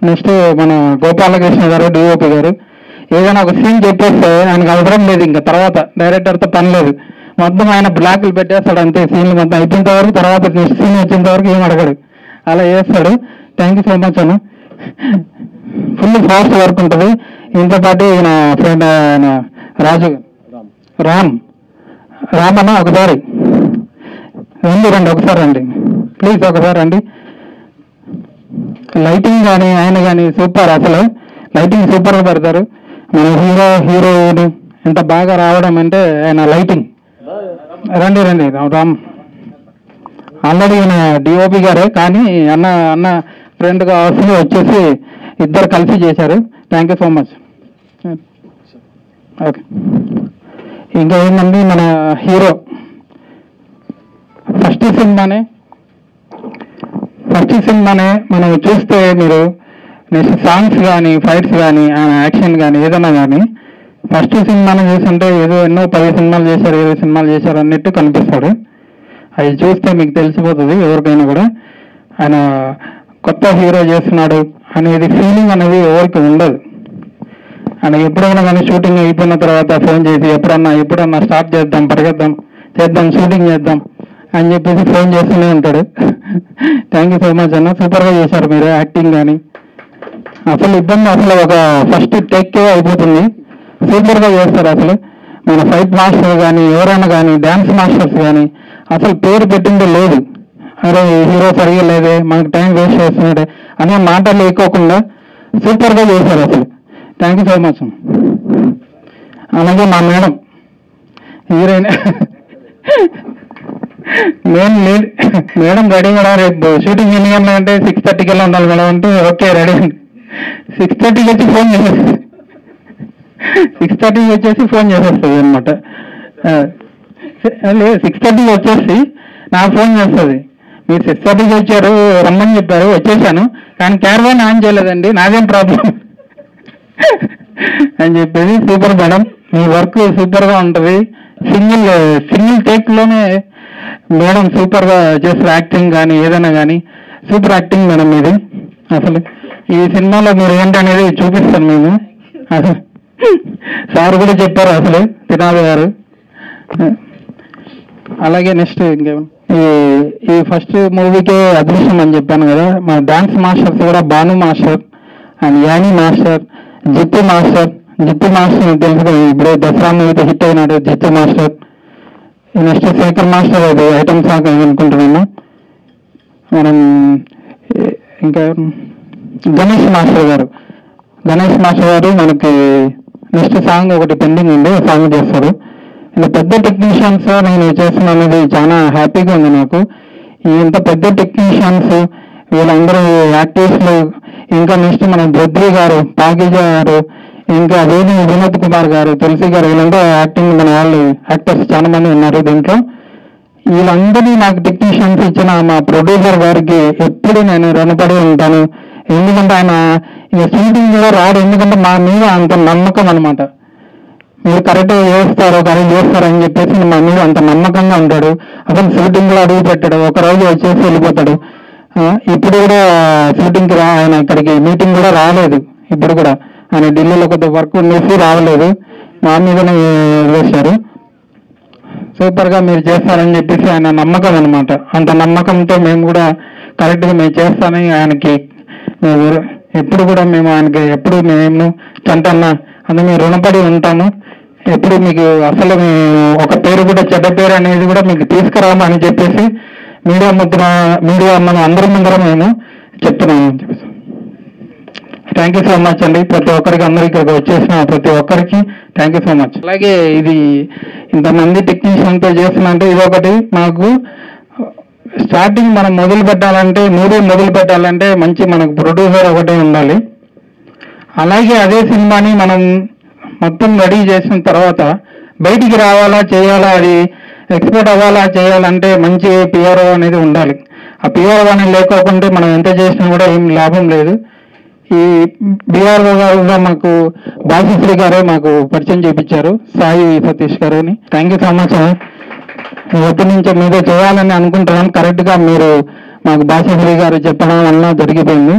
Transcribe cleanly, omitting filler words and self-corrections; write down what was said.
Next మన గోపాలకృష్ణ గారు DOP గారు ఏదైనా ఒక సీన్ చెప్పేస్తే ఆయనకు అవసరం లేదు, ఇంకా తర్వాత డైరెక్టర్తో పని లేదు, మొత్తం ఆయన బ్లాక్లు పెట్టేస్తాడు అంతే. సీన్లు మొత్తం అయిపోయినంత వరకు, తర్వాత నెక్స్ట్ సీన్ వచ్చేంత వరకు ఏం అడగడు, అలా చేస్తాడు. థ్యాంక్ యూ సో మచ్ అన్న. ఫుల్ ఫాస్ట్ వర్క్ ఉంటుంది. ఇంతో పాటు ఈయన ఫ్రెండ్ ఆయన రాజు రామ్ అన్న ఒకసారి రండి ఒకసారి రండి ప్లీజ్, ఒకసారి రండి. లైటింగ్ కానీ ఆయన కానీ సూపర్, అసలు లైటింగ్ సూపర్గా పెడతారు. మన హీరోయిన్ ఎంత బాగా రావడం అంటే ఆయన లైటింగ్. రండి రామ్ ఆల్రెడీ ఈయన డిఓపి గారే, కానీ అన్న ఫ్రెండ్గా అవసరం వచ్చేసి ఇద్దరు కలిసి చేశారు. Thank you so much. Okay, ఇంకా ఏంటండి మన హీరో ఫస్ట్ సినిమానే మనం చూస్తే మీరు నెక్స్ట్ సాంగ్స్ కానీ ఫైట్స్ కానీ యాక్షన్ కానీ ఏదైనా కానీ ఫస్ట్ సినిమాని చూస్తుంటే ఏదో ఎన్నో 10 సినిమాలు చేశారు 20 సినిమాలు చేశారు అన్నట్టు కనిపిస్తాడు. అవి చూస్తే మీకు తెలిసిపోతుంది ఎవరికైనా కూడా ఆయన కొత్త హీరో చేస్తున్నాడు అనేది ఫీలింగ్ అనేది ఎవరికి ఉండదు. ఆయన ఎప్పుడైనా కానీ షూటింగ్ అయిపోయిన తర్వాత ఫోన్ చేసి ఎప్పుడన్నా స్టార్ట్ చేద్దాం షూటింగ్ చేద్దాం అని చెప్పేసి ఫోన్ చేస్తూనే ఉంటాడు. థ్యాంక్ యూ సో మచ్ అన్న, సూపర్గా చేశారు మీరు యాక్టింగ్ కానీ. అసలు ఒక ఫస్ట్ టేక్కే అయిపోతుంది, సూపర్గా చేస్తారు. అసలు మన ఫైట్ మాస్టర్ కానీ ఎవరైనా కానీ డ్యాన్స్ మాస్టర్స్ కానీ అసలు పేరు పెట్టిందే లేదు. అరే హీరో సరిగా లేదే, మనకు టైం వేస్ట్ చేస్తున్నాడే అనే మాటలు లేకోకుండా సూపర్గా చేశారు అసలు. Thank you so much. అలాగే మా మేడం హీరోయిన్ మేడం రెడీ కూడా, రేపు షూటింగ్ ఎన్ని గంటలు అంటే 6:30కి వెళ్ళి ఉండాలి మేడం అంటే ఓకే రెడీ అండి. 6:30కి వచ్చి ఫోన్ చేసేస్తుంది 6:30కి వచ్చేసి ఫోన్ చేసేస్తుంది అనమాట. 6:30కి వచ్చేసి నాకు ఫోన్ చేస్తుంది, మీరు 6:30కి వచ్చారు రమ్మని చెప్పారు వచ్చేసాను, కానీ క్యారవాన్ ఆన్ చేయలేదండి, నాదేం ప్రాబ్లం అని చెప్పేసి. సూపర్ మేడం, మీ వర్క్ సూపర్గా ఉంటుంది. సింగిల్ టేక్లోనే మేడం సూపర్గా చేస్తారు. యాక్టింగ్ కానీ ఏదైనా కానీ సూపర్ యాక్టింగ్ మేడం ఇది. అసలు ఈ సినిమాలో మీరు ఏంటనేది చూపిస్తాను మేము. అసలు సార్ కూడా చెప్పారు అసలు తినాలి గారు. అలాగే నెక్స్ట్ ఈ ఫస్ట్ మూవీకే అదృష్టం అని చెప్పాను కదా, మా డాన్స్ మాస్టర్స్ కూడా Bhanu master and Annie master, Jittu master తెలుసు, ఇప్పుడే దసరా మూవీతో హిట్ అయినాడు Jittu master. Next Shekar master అది ఐటమ్ సాంగ్ అనుకుంటున్నాము మనం. ఇంకా గణేష్ మాస్టర్ గారు మనకి నెక్స్ట్ సాంగ్ ఒకటి పెండింగ్ ఉంది, సాంగ్ చేస్తారు. ఇలా పెద్ద టెక్నీషియన్స్ నేను చేస్తున్నా అనేది చాలా హ్యాపీగా ఉంది నాకు. ఇంత పెద్ద టెక్నీషియన్స్ వీళ్ళందరూ యాక్టర్స్లు, ఇంకా నెక్స్ట్ మన బద్రి గారు, పాకిజా గారు, ఇంకా వేణు వినోద్ కుమార్ గారు, తులసి గారు, వీళ్ళంతా యాక్టింగ్ మన వాళ్ళు యాక్టర్స్ చాలా మంది ఉన్నారు దీంట్లో. వీళ్ళందరినీ నాకు టెక్నీషియన్స్ ఇచ్చిన మా ప్రొడ్యూసర్ గారికి ఎప్పుడు నేను రుణపడి ఉంటాను. ఎందుకంటే ఆయన షూటింగ్ కూడా రాడు, ఎందుకంటే మా మీద అంత నమ్మకం అనమాట. మీరు కరెక్ట్గా చేస్తారని చెప్పేసి మా మీద అంత నమ్మకంగా ఉంటాడు. అసలు షూటింగ్లో అడుగు పెట్టాడు, ఒకరోజు వచ్చేసి వెళ్ళిపోతాడు. ఇప్పుడు కూడా షూటింగ్కి ఆయన ఇక్కడికి మీటింగ్ కూడా రాలేదు. ఇప్పుడు కూడా ఆయన ఢిల్లీలో కొద్ది వర్క్ ఉండేసి రావలేదు, మా మీదనే వేశారు. సూపర్గా మీరు చేస్తారని చెప్పేసి ఆయన నమ్మకం అనమాట. అంత నమ్మకంతో మేము కూడా కరెక్ట్గా మేము చేస్తామని ఆయనకి ఎప్పుడు కూడా మేము ఆయనకి ఎప్పుడు మేము చంటన్నా అని మేము రుణపడి ఉంటాము. ఎప్పుడు మీకు అసలు ఒక పేరు కూడా చెడ్డ పేరు అనేది కూడా మీకు తీసుకురాము అని చెప్పేసి మీడియా మనం అందరి ముందర మేము చెప్తున్నాము అని చెప్పేసి. థ్యాంక్ యూ సో మచ్ అండి ప్రతి ఒక్కరికి, అందరికి ఇక్కడికి వచ్చేసిన ప్రతి ఒక్కరికి థ్యాంక్ యూ సో మచ్. అలాగే ఇది ఇంతమంది టెక్నీషియన్తో చేస్తున్నంటే ఇదొకటి మాకు స్టార్టింగ్ మనం మూవీ మొదలు పెట్టాలంటే మంచి మనకు ప్రొడ్యూసర్ ఒకటే ఉండాలి. అలాగే అదే సినిమాని మనం మొత్తం రెడీ చేసిన తర్వాత బయటికి రావాలా చేయాలా, అది ఎక్స్పోర్ట్ అవ్వాలా చేయాలంటే మంచి పిఆర్ఓ అనేది ఉండాలి. ఆ పిఆర్ఓ అనేది లేకోకుంటే మనం ఎంత చేసినా కూడా ఏం లాభం లేదు. ఈ బిఆర్ఓ గారుగా మాకు బాసిశ్రీ గారే మాకు పరిచయం చేయించారు, సాయి సతీష్ గారు అని. Thank you so much. ఎప్పటి నుంచో మీతో చేయాలని అనుకుంటున్నాను, కరెక్ట్గా మీరు మాకు బాసిశ్రీ గారు చెప్పడం వల్ల జరిగిపోయింది.